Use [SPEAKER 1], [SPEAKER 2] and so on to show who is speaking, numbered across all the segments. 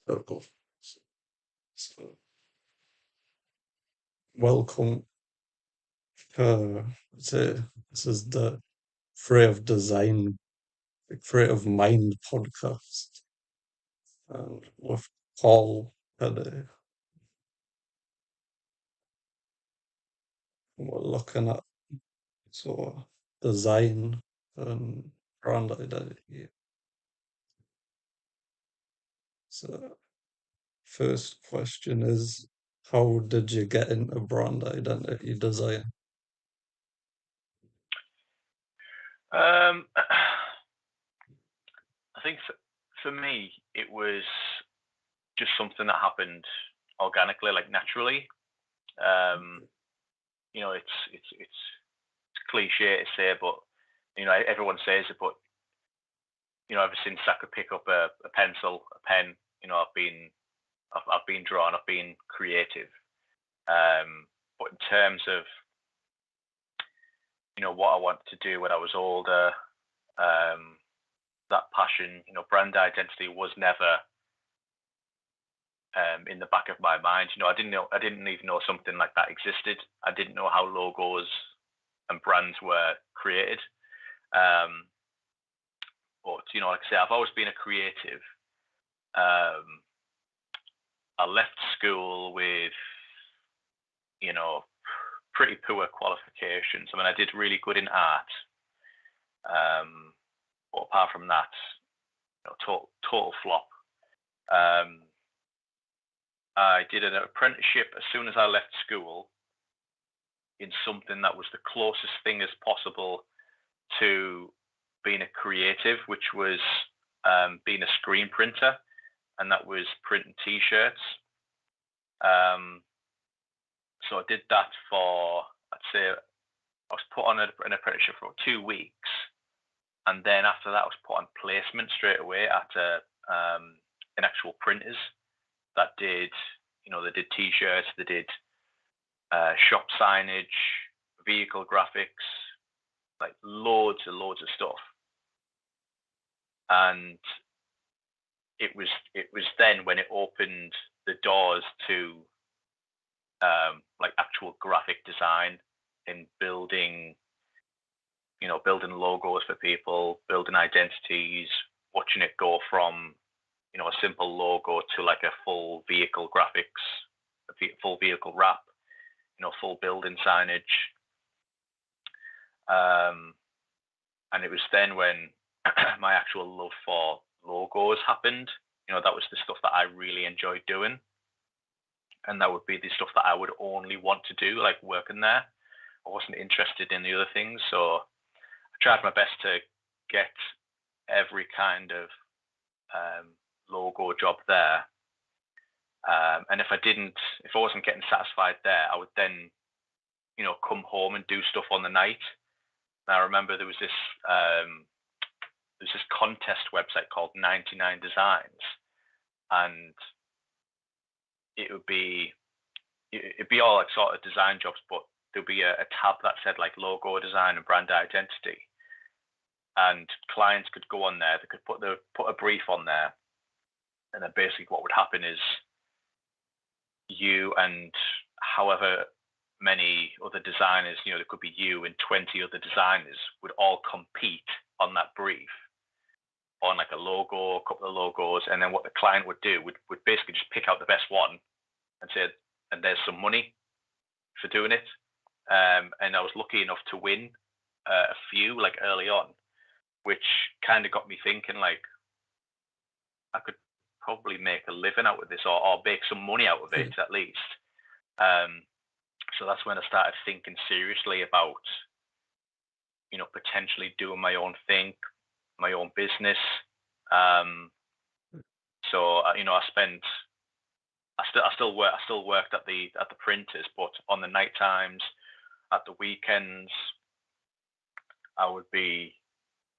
[SPEAKER 1] Circle. So, welcome. So this is the Creative Design, the Creative Mind podcast, and with Paul today. We're looking at design and brand identity. So first question is, how did you get into brand identity design?
[SPEAKER 2] I think for me, it was just something that happened organically, like naturally. It's cliche to say, but everyone says it. But ever since I could pick up a pencil, a pen, I've been drawn, I've been creative. But in terms of what I wanted to do when I was older, that passion, brand identity was never in the back of my mind. I didn't even know something like that existed. I didn't know how logos and brands were created. But like I say, I've always been a creative. I left school with pretty poor qualifications. I mean, I did really good in art, but apart from that, total flop. I did an apprenticeship as soon as I left school in something that was the closest thing as possible to being a creative, which was being a screen printer, and that was printing T-shirts. So I did that for, I'd say, I was put on an apprenticeship for 2 weeks, and then after that, I was put on placement straight away at an actual printers that did, they did T-shirts, they did shop signage, vehicle graphics, like loads and loads of stuff. And it was then when it opened the doors to like actual graphic design and building logos for people, building identities, watching it go from a simple logo to like a full vehicle graphics, a full vehicle wrap, full building signage. And it was then when my actual love for logos happened. That was the stuff that I really enjoyed doing. And that would be the stuff that I would only want to do, like working there. I wasn't interested in the other things. So I tried my best to get every kind of logo job there. And if I wasn't getting satisfied there, I would then, come home and do stuff on the night. And I remember there was this contest website called 99 Designs, and it'd be all like sort of design jobs, but there'd be a tab that said like logo design and brand identity, and clients could go on there. They could put a brief on there, and then basically what would happen is you and however many other designers, there could be you and 20 other designers, would all compete on that brief on like a logo, a couple of logos, and then what the client would do would basically just pick out the best one and say, and there's some money for doing it. And I was lucky enough to win a few like early on, which kind of got me thinking like I could probably make a living out of this, or make some money out of it at least. Um, so that's when I started thinking seriously about, potentially doing my own thing, my own business. Um, so I spent, I still worked at the printers, but on the night times, at the weekends, I would be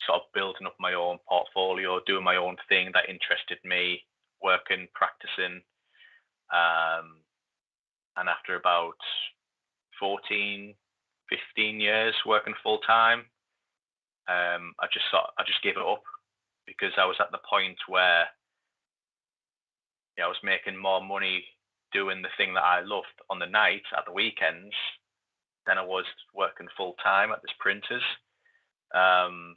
[SPEAKER 2] sort of building up my own portfolio, doing my own thing that interested me, working, practicing. Um, and after about 14, 15 years working full time, I just gave it up because I was at the point where I was making more money doing the thing that I loved on the night at the weekends than I was working full time at this printers. Um,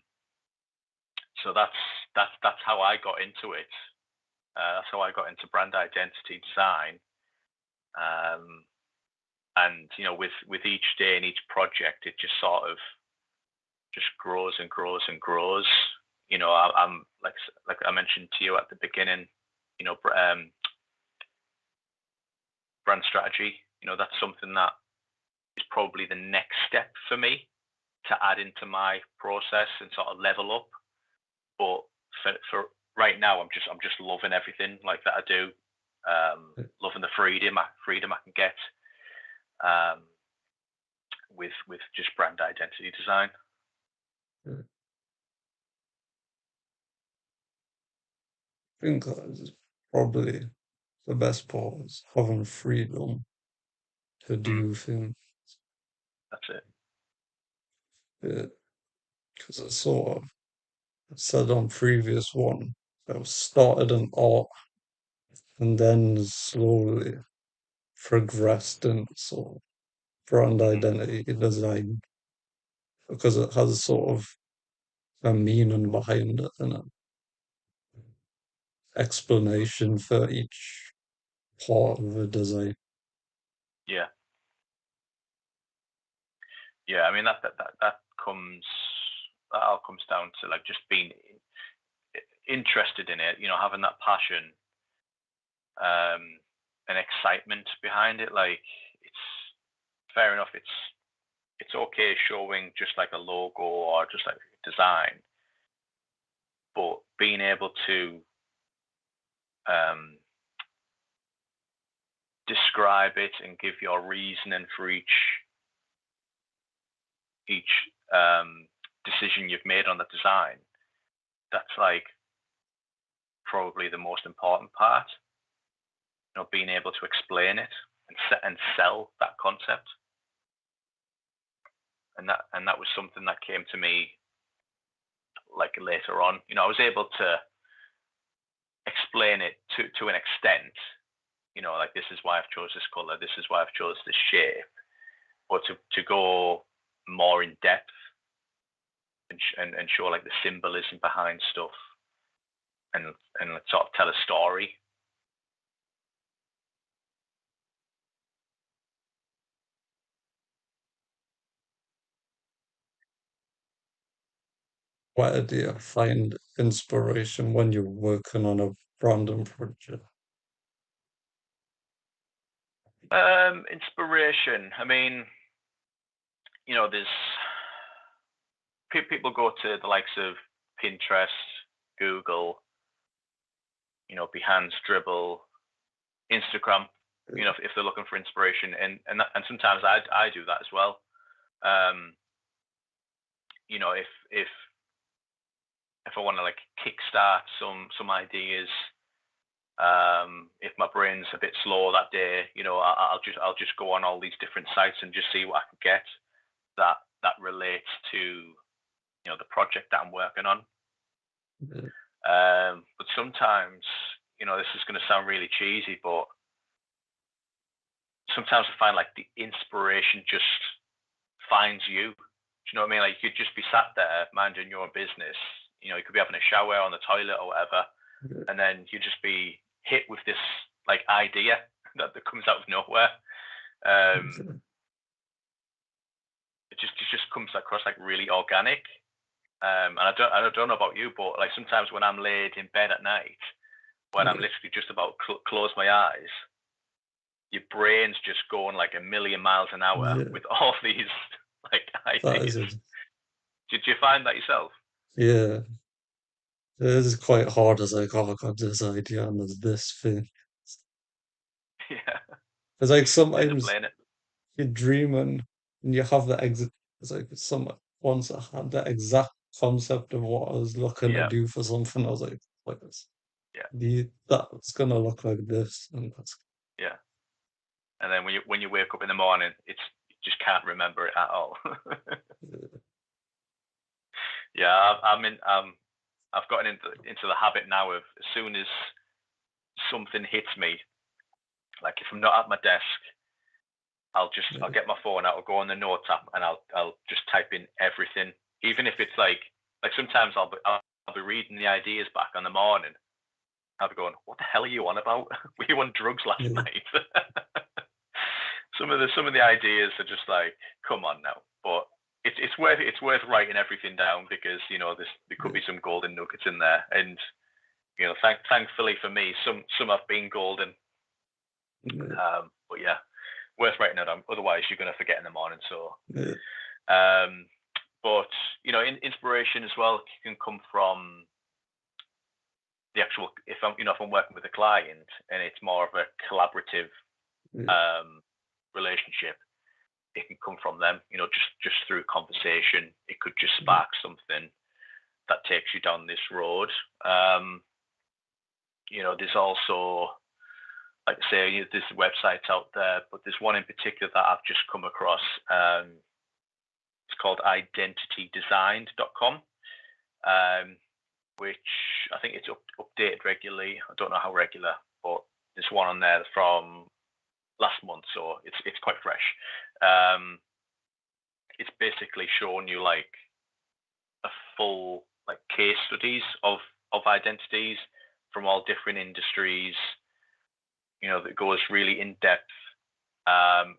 [SPEAKER 2] so that's how I got into it. That's how I got into brand identity design. Um, and with each day and each project, it just sort of just grows and grows and grows. I'm like I mentioned to you at the beginning. You know, brand strategy. That's something that is probably the next step for me to add into my process and sort of level up. But for right now, I'm just loving everything like that I do. Loving the freedom I can get um, with just brand identity design.
[SPEAKER 1] I think that's probably the best part is having freedom to
[SPEAKER 2] Mm,
[SPEAKER 1] do things.
[SPEAKER 2] that's it.
[SPEAKER 1] Because I sort of said on previous one, I started in art and then slowly progressed in sort of brand
[SPEAKER 2] Hmm.
[SPEAKER 1] identity design because it has sort of a meaning behind it and an
[SPEAKER 2] Hmm.
[SPEAKER 1] explanation for each part of the design.
[SPEAKER 2] Yeah, yeah. I mean that comes that all comes down to like just being interested in it. Having that passion and excitement behind it. Like it's fair enough. It's okay showing just like a logo or just like design, but being able to um, describe it and give your reasoning for each decision you've made on the design. That's like probably the most important part. Being able to explain it and sell that concept. And that was something that came to me like later on. I was able to explain it to an extent. Like this is why I've chose this color. This is why I've chose this shape. But to go more in depth and show like the symbolism behind stuff and sort of tell a story.
[SPEAKER 1] Where do you find inspiration when you're working on a branding project?
[SPEAKER 2] Inspiration. I mean, there's people go to the likes of Pinterest, Google, Behance, Dribble, Instagram. If they're looking for inspiration, and sometimes I do that as well. Um, if I want to like kickstart some ideas, if my brain's a bit slow that day, I'll just go on all these different sites and just see what I can get that relates to the project that I'm working on.
[SPEAKER 1] Yeah,
[SPEAKER 2] But sometimes, this is going to sound really cheesy, but sometimes I find like the inspiration just finds you. Do you know what I mean? Like you could just be sat there minding your own business. You could be having a shower on the toilet or whatever,
[SPEAKER 1] yeah,
[SPEAKER 2] and then you just be hit with this like idea that comes out of nowhere. Um,
[SPEAKER 1] okay,
[SPEAKER 2] it just comes across like really organic. And I don't know about you, but like sometimes when I'm laid in bed at night, when I'm
[SPEAKER 1] yeah,
[SPEAKER 2] literally just about close my eyes, your brain's just going like a million miles an hour
[SPEAKER 1] yeah,
[SPEAKER 2] with all these like
[SPEAKER 1] that is
[SPEAKER 2] ideas.
[SPEAKER 1] it.
[SPEAKER 2] Did you find that yourself?
[SPEAKER 1] Yeah, it is quite hard. It's like, oh, I got this idea and there's this thing.
[SPEAKER 2] Yeah,
[SPEAKER 1] It's like sometimes
[SPEAKER 2] discipline it.
[SPEAKER 1] you're dreaming and you have the exit. It's like some once I had the exact concept of what I was looking to
[SPEAKER 2] Yeah,
[SPEAKER 1] do for something. I was like this,
[SPEAKER 2] yeah,
[SPEAKER 1] that's gonna look like this, and that's
[SPEAKER 2] yeah. And then when you wake up in the morning, you just can't remember it at all. Yeah, I've gotten into the habit now of as soon as something hits me, like if I'm not at my desk, I'll
[SPEAKER 1] yeah,
[SPEAKER 2] get my phone out, I'll go on the notes app, and I'll just type in everything, even if it's like sometimes I'll be reading the ideas back on the morning. I'll be going, what the hell are you on about? Were you on drugs last
[SPEAKER 1] yeah,
[SPEAKER 2] night? Some of the ideas are just like, come on now. But it's worth writing everything down because there could
[SPEAKER 1] yeah,
[SPEAKER 2] be some golden nuggets in there, and thankfully for me, some have been golden.
[SPEAKER 1] yeah,
[SPEAKER 2] But yeah, worth writing it down. Otherwise, you're going to forget in the morning. So,
[SPEAKER 1] yeah,
[SPEAKER 2] um, but inspiration as well can come from the actual. If I'm working with a client and it's more of a collaborative
[SPEAKER 1] yeah,
[SPEAKER 2] um, relationship, it can come from them. Just through conversation, it could just
[SPEAKER 1] yeah,
[SPEAKER 2] spark something that takes you down this road. Um, there's also, like I say, there's websites out there, but there's one in particular that I've just come across. It's called identitydesigned.com, um, which I think it's updated regularly. I don't know how regular, but there's one on there from last month, so it's quite fresh. Um, it's basically showing you like a full like case studies of identities from all different industries. That goes really in depth.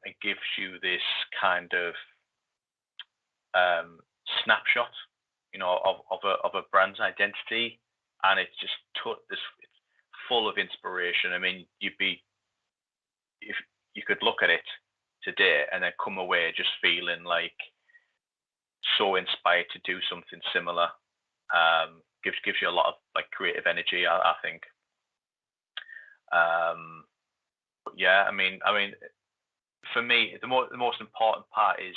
[SPEAKER 2] It gives you this kind of um, snapshot, of a brand's identity, and it's just it's full of inspiration. I mean, if you could look at it today and then come away just feeling like so inspired to do something similar. Gives you a lot of like creative energy, I think. Um, but yeah, I mean, for me, the most important part is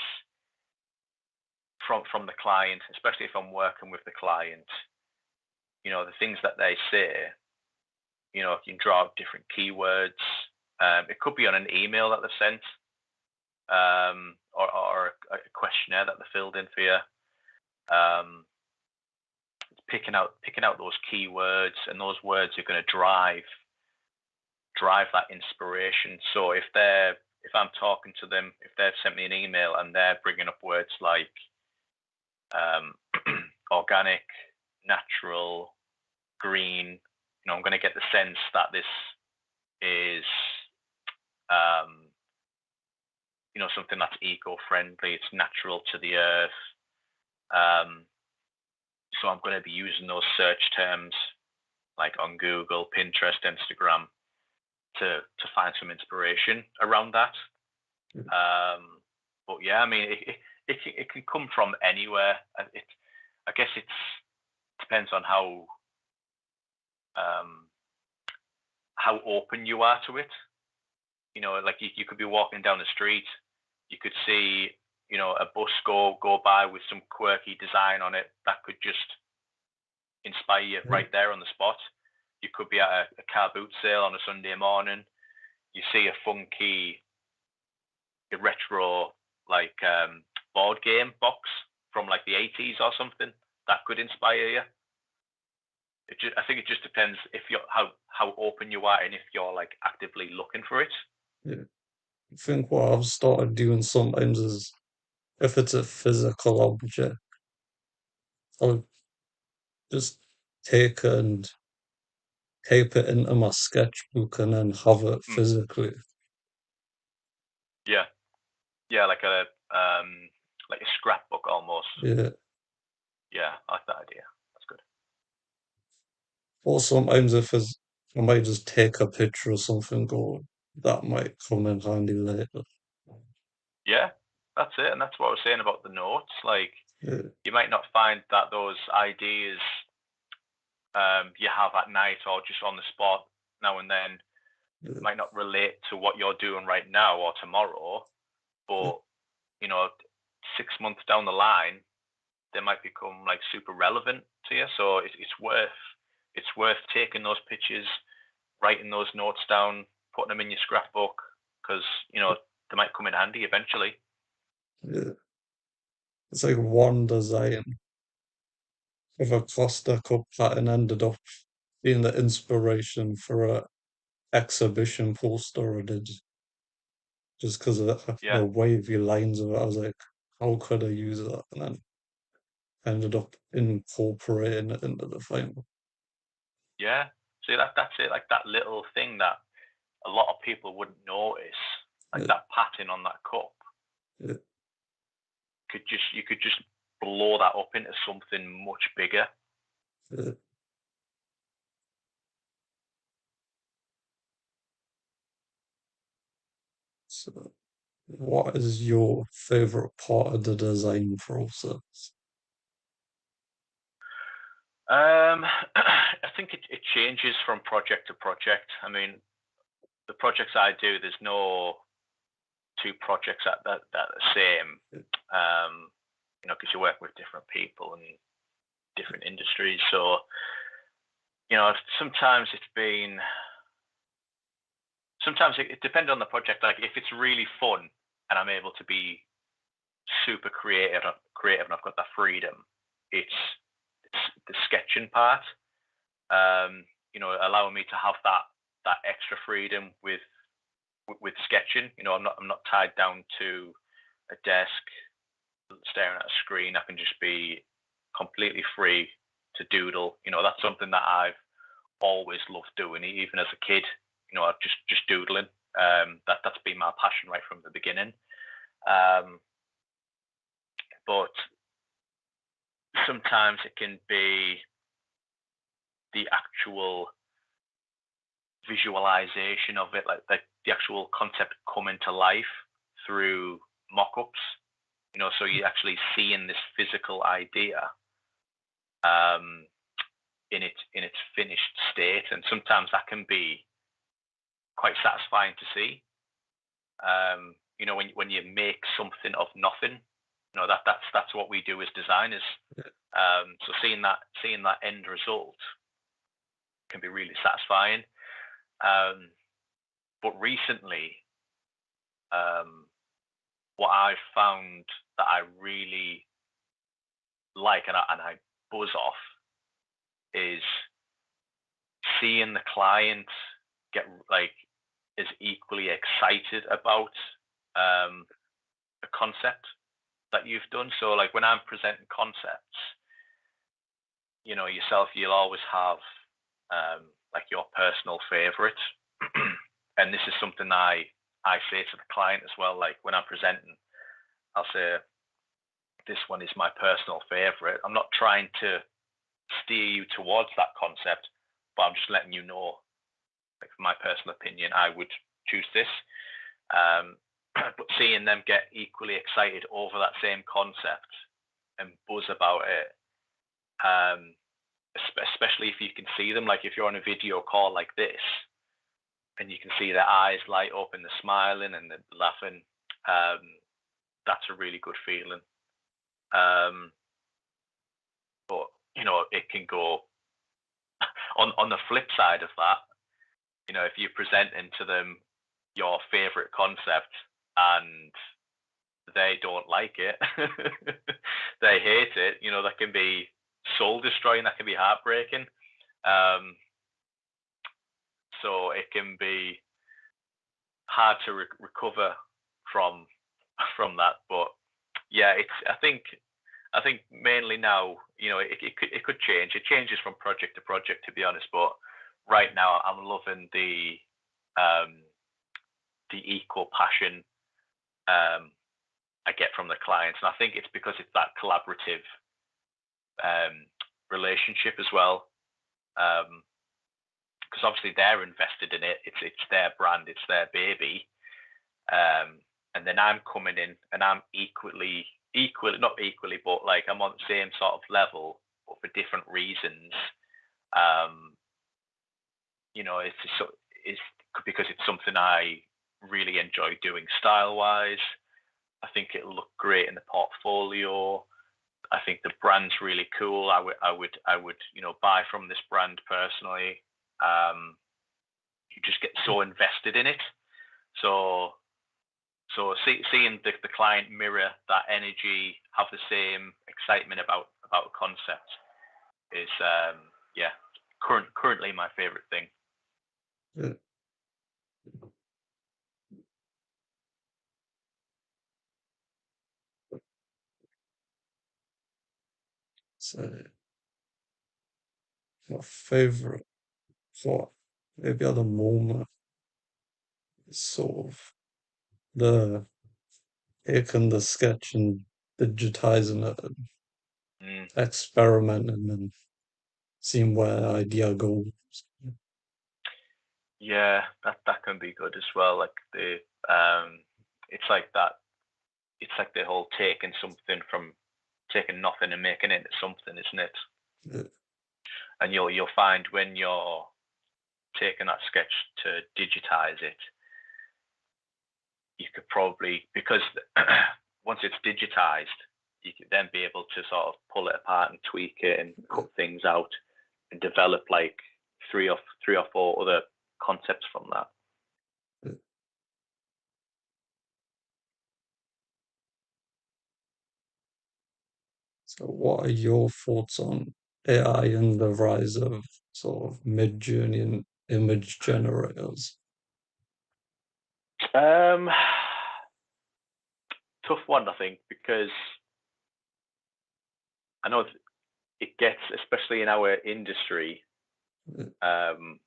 [SPEAKER 2] from the client, especially if I'm working with the client. The things that they say. You can draw out different keywords. It could be on an email that they've sent, or a questionnaire that they filled in for you. Um, picking out those keywords, and those words are going to drive that inspiration. So if I'm talking to them, if they've sent me an email and they're bringing up words like um, organic, natural, green, I'm going to get the sense that this is um, something that's eco-friendly, it's natural to the earth. Um, so I'm going to be using those search terms like on Google, Pinterest, Instagram to find some inspiration around that. But yeah, I mean, it can come from anywhere. I guess it depends on um, how open you are to it. Like you could be walking down the street, you could see a bus go by with some quirky design on it that could just inspire you
[SPEAKER 1] yeah,
[SPEAKER 2] right there on the spot. You could be at a car boot sale on a Sunday morning. You see a funky retro like board game box from like the 80s or something that could inspire you. I think it just depends if you're how open you are and if you're like actively looking for it.
[SPEAKER 1] yeah. I think what I've started doing sometimes is if it's a physical object, I'll just take it and type it into my sketchbook and then have it
[SPEAKER 2] Hmm.
[SPEAKER 1] physically.
[SPEAKER 2] Yeah, yeah, like a scrapbook almost.
[SPEAKER 1] Yeah.
[SPEAKER 2] Yeah, I like that idea. That's good.
[SPEAKER 1] Or sometimes if it's, I might just take a picture of something, go. that might come in handy later.
[SPEAKER 2] Yeah, that's it, and that's what I was saying about the notes. Like,
[SPEAKER 1] Yeah,
[SPEAKER 2] you might not find that those ideas you have at night or just on the spot now and then
[SPEAKER 1] yeah,
[SPEAKER 2] might not relate to what you're doing right now or tomorrow,
[SPEAKER 1] yeah,
[SPEAKER 2] but you know, 6 months down the line, they might become like super relevant to you. So it's worth taking those pictures, writing those notes down, putting them in your scrapbook because they might come in handy eventually.
[SPEAKER 1] yeah. It's like one design of a Costa Cup pattern ended up being the inspiration for a exhibition poster I did just because of
[SPEAKER 2] Yeah,
[SPEAKER 1] the wavy lines of it. I was like, how could I use that? And then ended up incorporating it into the final.
[SPEAKER 2] yeah. See that's it. Like that little thing that a lot of people wouldn't notice, like
[SPEAKER 1] Yeah,
[SPEAKER 2] that pattern on that cup,
[SPEAKER 1] yeah,
[SPEAKER 2] you could just blow that up into something much bigger.
[SPEAKER 1] yeah. So, what is your favorite part of the design process?
[SPEAKER 2] I think it changes from project to project. I mean, the projects I do, there's no two projects that are the same. Because you work with different people and different industries. So, sometimes it depends on the project. Like if it's really fun and I'm able to be super creative, and I've got that freedom, it's the sketching part. Allowing me to have that extra freedom with sketching. I'm not tied down to a desk staring at a screen. I can just be completely free to doodle. That's something that I've always loved doing, even as a kid. Just doodling. That's been my passion right from the beginning. Um, but sometimes it can be the actual visualization of it, like the actual concept coming to life through mock-ups. So you're actually seeing this physical idea um, in its finished state, and sometimes that can be quite satisfying to see. When you make something of nothing, that's what we do as designers. So seeing that end result can be really satisfying. Um, but recently, what I've found that I really like and I buzz off is seeing the client get like is equally excited about the concept that you've done. So like when I'm presenting concepts, yourself, you'll always have like your personal favorite. And this is something I say to the client as well. Like when I'm presenting, I'll say, this one is my personal favorite. I'm not trying to steer you towards that concept, but I'm just letting you know, like my personal opinion, I would choose this. But seeing them get equally excited over that same concept and buzz about it, especially if you can see them, like if you're on a video call like this and you can see their eyes light up and they're smiling and they're laughing, that's a really good feeling. But it can go on the flip side of that. If you're presenting to them your favorite concept and they don't like it, they hate it, that can be soul destroying, that can be heartbreaking. So it can be hard to recover from that. But yeah, I think mainly now, it could change. It changes from project to project, to be honest. But right now, I'm loving um, the equal passion I get from the clients, and I think it's because it's that collaborative um, relationship as well. Um, because obviously they're invested in it. It's their brand, it's their baby. And then I'm coming in and I'm equally, not equally, but like I'm on the same sort of level, but for different reasons. Um, it's because it's something I really enjoy doing style wise. I think it'll look great in the portfolio. I think the brand's really cool. I would buy from this brand personally. You just get so invested in it. So seeing the client mirror that energy, have the same excitement about a concept is yeah, currently my favorite thing.
[SPEAKER 1] Yeah. So my favorite thought, maybe at the moment, is sort of the taking the sketch and digitizing it and
[SPEAKER 2] Mm,
[SPEAKER 1] experimenting and seeing where the idea goes.
[SPEAKER 2] yeah, that can be good as well. Like it's like that. It's like the whole taking nothing and making it into something, isn't it?
[SPEAKER 1] Yeah,
[SPEAKER 2] And you'll find when you're taking that sketch to digitize it, you could probably, because once it's digitized, you could then be able to sort of pull it apart and tweak it and cut things out and develop like three or four other concepts from that.
[SPEAKER 1] yeah. So what are your thoughts on AI and the rise of sort of mid-journey and image generators?
[SPEAKER 2] Um, tough one, I think, because I know it gets, especially in our industry,
[SPEAKER 1] Yeah,
[SPEAKER 2] um,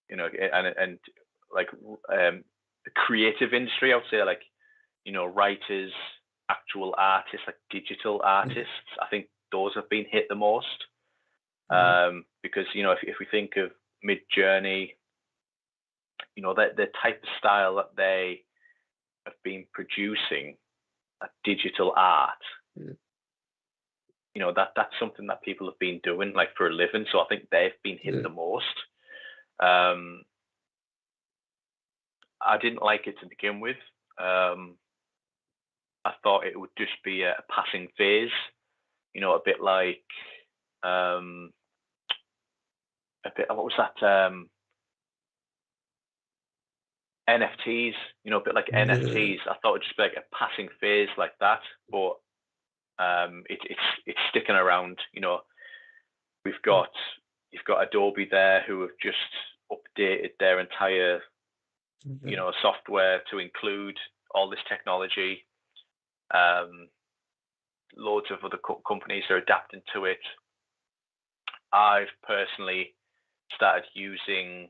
[SPEAKER 2] and like the creative industry, I would say, like writers, actual artists, like digital
[SPEAKER 1] yeah,
[SPEAKER 2] artists. I think those have been hit the most
[SPEAKER 1] yeah,
[SPEAKER 2] because if we think of Mid Journey, the type of style that they have been producing, that digital art,
[SPEAKER 1] yeah,
[SPEAKER 2] that's something that people have been doing like for a living. So I think they've been hit
[SPEAKER 1] yeah,
[SPEAKER 2] the most. Um, I didn't like it to begin with. Um, I thought it would just be a passing phase, a bit like um, a bit. What was that? NFTs, a bit like
[SPEAKER 1] yeah,
[SPEAKER 2] NFTs. I thought it'd just be like a passing phase like that, but it's sticking around. We've
[SPEAKER 1] yeah,
[SPEAKER 2] got you've got Adobe there who have just updated their entire
[SPEAKER 1] yeah,
[SPEAKER 2] software to include all this technology. Um, Loads of other companies are adapting to it. I've personally started using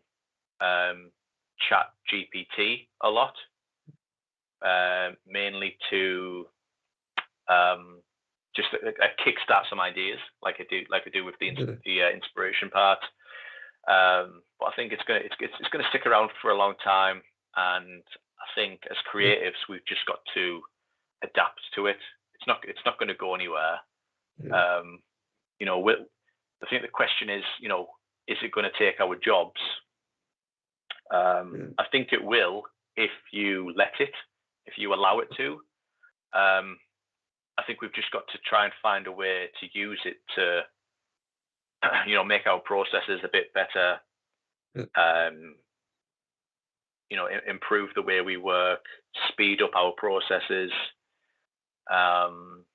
[SPEAKER 2] Chat GPT a lot, mainly to um, just kickstart some ideas, like I do with
[SPEAKER 1] yeah,
[SPEAKER 2] the inspiration part. But I think it's gonna stick around for a long time, and I think as
[SPEAKER 1] yeah,
[SPEAKER 2] creatives we've just got to adapt to it. It's not going to go anywhere.
[SPEAKER 1] yeah,
[SPEAKER 2] Um, I think the question is it going to take our jobs?
[SPEAKER 1] yeah,
[SPEAKER 2] I think it will if you let it, if you allow it to. Um, I think we've just got to try and find a way to use it to, make our processes a bit better.
[SPEAKER 1] yeah.
[SPEAKER 2] Um, improve the way we work, speed up our processes. Um,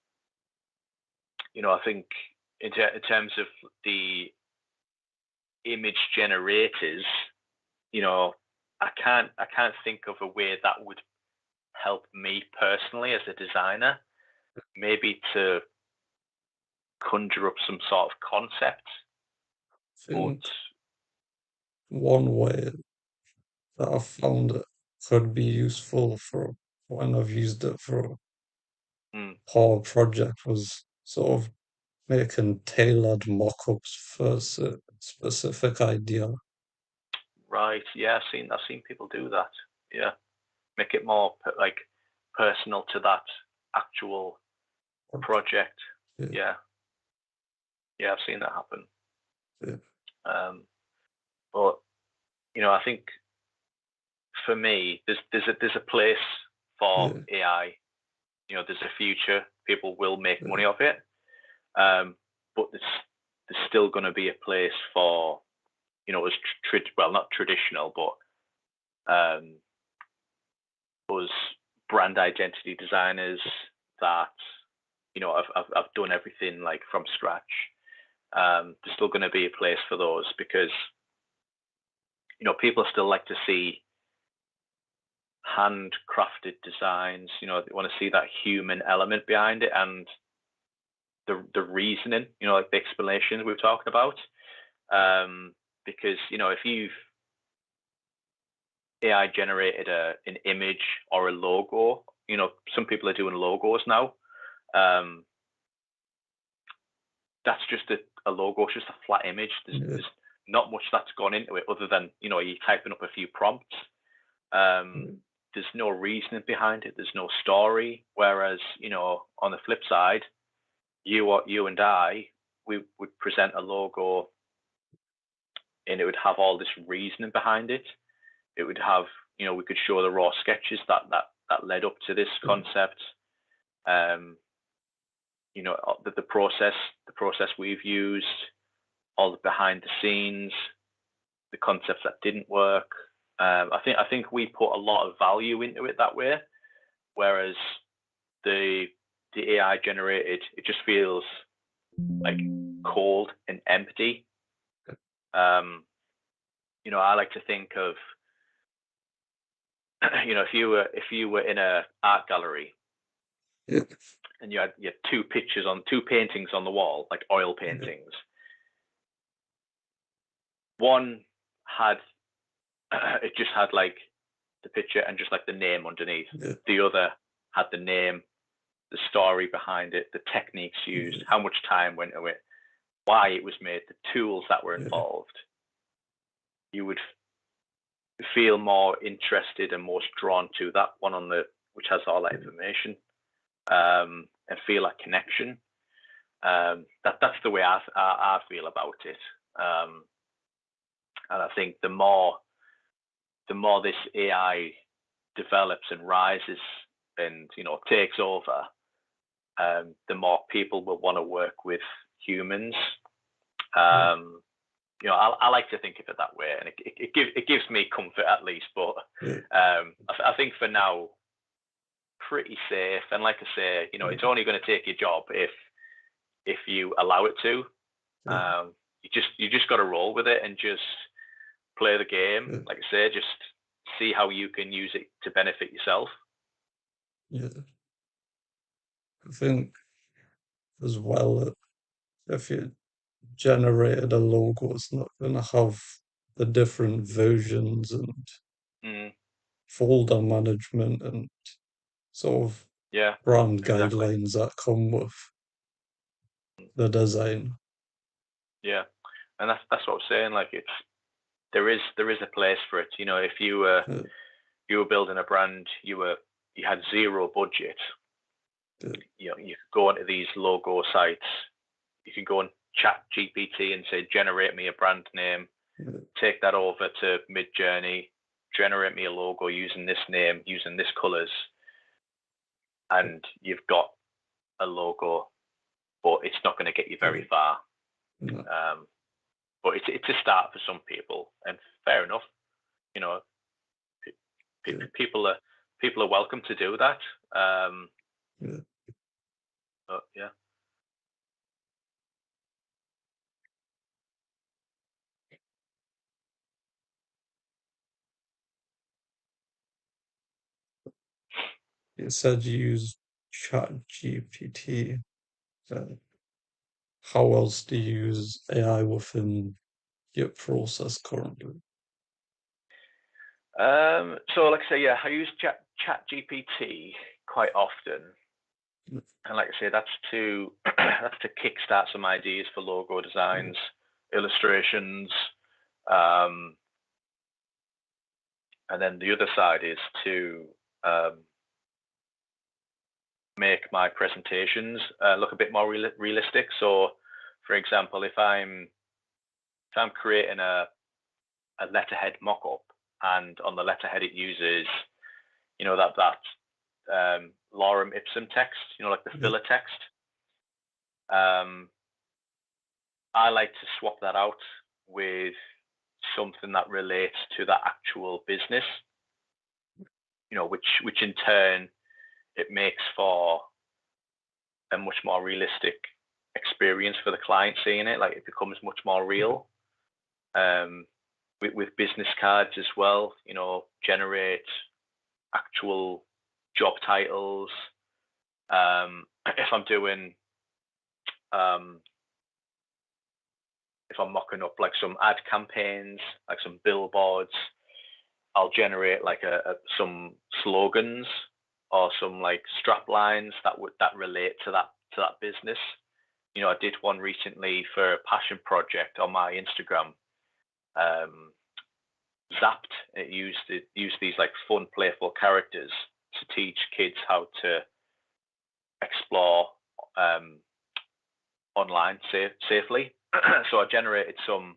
[SPEAKER 2] I think in terms of the image generators, you know, I can't think of a way that would help me personally as a designer. Maybe to conjure up some sort of concept,
[SPEAKER 1] I
[SPEAKER 2] but
[SPEAKER 1] think one way that I found it could be useful for when I've used it for a
[SPEAKER 2] mm,
[SPEAKER 1] power project was sort of making tailored mock-ups first. specific idea.
[SPEAKER 2] Right. Yeah, I've seen people do that. Yeah, make it more like personal to that actual project.
[SPEAKER 1] Yeah,
[SPEAKER 2] Yeah, yeah, I've seen that happen.
[SPEAKER 1] yeah,
[SPEAKER 2] Um, but I think for me, there's a place for
[SPEAKER 1] yeah,
[SPEAKER 2] AI. There's a future. People will make
[SPEAKER 1] yeah,
[SPEAKER 2] money off it. But there's still going to be a place for us well, not traditional, but us brand identity designers that I've done everything like from scratch. There's still going to be a place for those because people still like to see handcrafted designs. They want to see that human element behind it and the reasoning. Like the explanations we've talked about. Because if you've AI generated an image or a logo, some people are doing logos now. Um, that's just a logo, it's just a flat image.
[SPEAKER 1] yeah,
[SPEAKER 2] There's not much that's gone into it other than you typing up a few prompts. There's no reasoning behind it. There's no story. Whereas on the flip side, you and I, we would present a logo, and it would have all this reasoning behind it. It would have we could show the raw sketches that led up to this concept. Um, the process we've used, all the behind the scenes, the concepts that didn't work. I think we put a lot of value into it that way, whereas the AI generated, it just feels like cold and empty. I like to think of if you were in a art gallery
[SPEAKER 1] yeah,
[SPEAKER 2] and you had two paintings on the wall, like oil paintings. One had it just had like the picture and just like the name underneath.
[SPEAKER 1] yeah,
[SPEAKER 2] The other had the name, the story behind it, the techniques used, how much time went into it, why it was made, the tools that were
[SPEAKER 1] yeah,
[SPEAKER 2] involved. You would feel more interested and more drawn to that one which has all that information, and feel that connection. That's the way I feel about it. And I think the more this AI develops and rises and takes over, the more people will want to work with humans.
[SPEAKER 1] yeah,
[SPEAKER 2] I like to think of it that way, and it gives me comfort at least. But
[SPEAKER 1] yeah,
[SPEAKER 2] I think for now, pretty safe. And like I say, it's only going to take your job if you allow it to.
[SPEAKER 1] yeah,
[SPEAKER 2] You just got to roll with it and just play the game.
[SPEAKER 1] yeah,
[SPEAKER 2] Like I say, just see how you can use it to benefit yourself.
[SPEAKER 1] yeah. I think as well that if you generated a logo, it's not going to have the different versions and
[SPEAKER 2] Mm,
[SPEAKER 1] folder management and sort of
[SPEAKER 2] yeah,
[SPEAKER 1] brand
[SPEAKER 2] exactly.
[SPEAKER 1] guidelines that come with the design.
[SPEAKER 2] Yeah, and that's what I'm saying. Like there is a place for it. If you were building a brand, you had zero budget.
[SPEAKER 1] Yeah,
[SPEAKER 2] You could go onto these logo sites. You could go on Chat GPT and say, generate me a brand name.
[SPEAKER 1] yeah,
[SPEAKER 2] Take that over to Midjourney. Generate me a logo using this name, using this colors, and you've got a logo. But it's not going to get you
[SPEAKER 1] yeah,
[SPEAKER 2] very far.
[SPEAKER 1] no,
[SPEAKER 2] Um, but it's a start for some people, and fair enough. You know,
[SPEAKER 1] yeah,
[SPEAKER 2] people are welcome to do that.
[SPEAKER 1] yeah.
[SPEAKER 2] But yeah.
[SPEAKER 1] You said you use Chat GPT. How else do you use AI within your process currently?
[SPEAKER 2] So like I say, yeah, I use Chat GPT quite often, and like I say, that's to that's to kickstart some ideas for logo designs. illustrations. And then the other side is to make my presentations look a bit more realistic. So, for example, if I'm creating a letterhead mock-up, and on the letterhead it uses, that lorem ipsum text, like the filler text. I like to swap that out with something that relates to that actual business, which in turn it makes for a much more realistic experience for the client seeing it. Like, it becomes much more real. With business cards as well, generate actual job titles. If I'm doing, if I'm mocking up like some ad campaigns, like some billboards, I'll generate like some slogans or some like strap lines that relate to that business. I did one recently for a passion project on my Instagram. Zapped. It used these like fun, playful characters to teach kids how to explore online safely. So I generated some